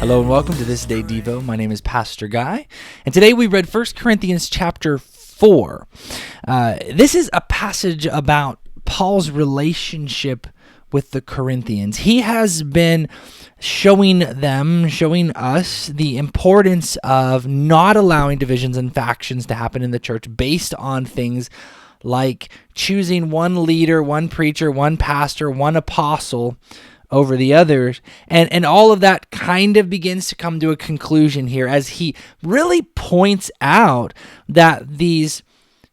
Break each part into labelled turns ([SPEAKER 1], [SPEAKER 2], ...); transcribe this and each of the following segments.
[SPEAKER 1] Hello and welcome to This Day Devo. My name is Pastor Guy, and today we read 1 Corinthians chapter 4. This is a passage about Paul's relationship with the Corinthians. He has been showing us the importance of not allowing divisions and factions to happen in the church based on things like choosing one leader, one preacher, one pastor, one apostle over the others. And all of that kind of begins to come to a conclusion here as he really points out that these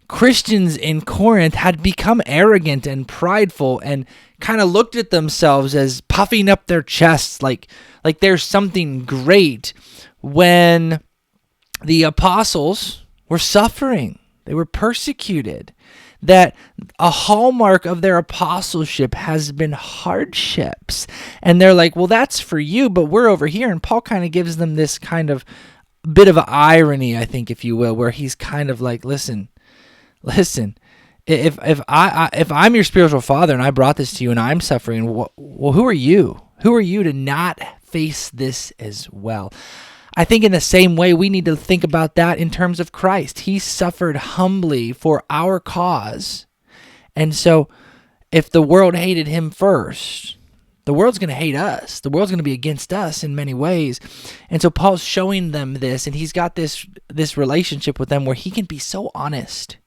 [SPEAKER 1] Christians in Corinth had become arrogant and prideful and kind of looked at themselves as puffing up their chests like there's something great when the apostles were suffering. They were persecuted. That a hallmark of their apostleship has been hardships. And they're like, well, that's for you, but we're over here. And Paul kind of gives them this kind of bit of irony, I think, if you will, where he's kind of like, listen, if I'm your spiritual father and I brought this to you and I'm suffering, well, who are you? Who are you to not face this as well? I think in the same way, we need to think about that in terms of Christ. He suffered humbly for our cause. And so if the world hated him first, the world's going to hate us. The world's going to be against us in many ways. And so Paul's showing them this, and he's got this relationship with them where he can be so honest,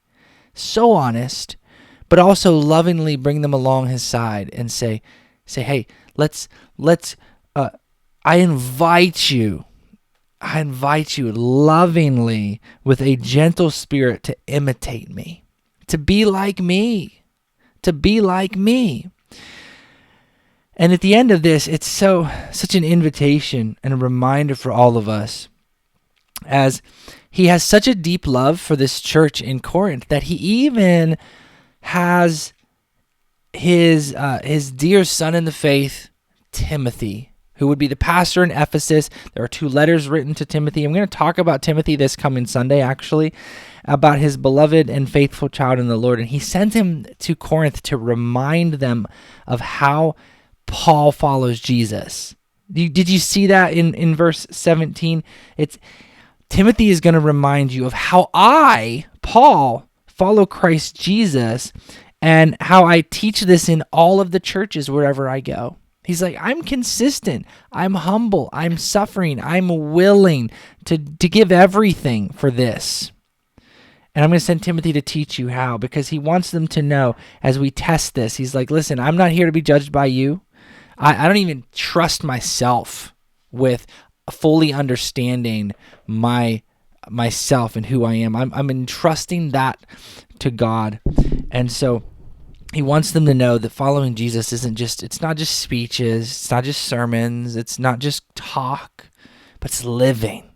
[SPEAKER 1] but also lovingly bring them along his side and say, hey, let's I invite you lovingly with a gentle spirit to imitate me, to be like me. And at the end of this, it's such an invitation and a reminder for all of us, as he has such a deep love for this church in Corinth that he even has his dear son in the faith, Timothy, who would be the pastor in Ephesus. There are 2 letters written to Timothy. I'm going to talk about Timothy this coming Sunday, actually, about his beloved and faithful child in the Lord. And he sends him to Corinth to remind them of how Paul follows Jesus. Did you see that in verse 17? Timothy is going to remind you of how I, Paul, follow Christ Jesus and how I teach this in all of the churches wherever I go. He's like, I'm consistent, I'm humble, I'm suffering, I'm willing to give everything for this. And I'm going to send Timothy to teach you how, because he wants them to know as we test this. He's like, listen, I'm not here to be judged by you. I don't even trust myself with fully understanding myself and who I am. I'm entrusting that to God. And so he wants them to know that following Jesus it's not just speeches, it's not just sermons, it's not just talk, but it's living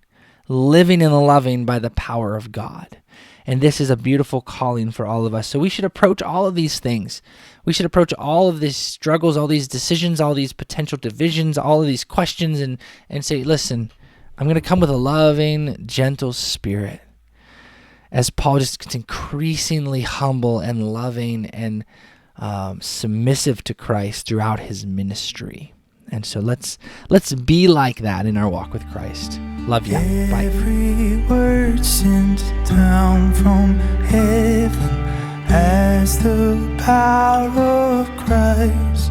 [SPEAKER 1] and loving by the power of God. And this is a beautiful calling for all of us. So we should approach all of these things. We should approach all of these struggles, all these decisions, all these potential divisions, all of these questions and say, listen, I'm going to come with a loving, gentle spirit. As Paul just gets increasingly humble and loving and submissive to Christ throughout his ministry. And so let's be like that in our walk with Christ. Love you. Bye.
[SPEAKER 2] Every word sent down from heaven has the power of Christ.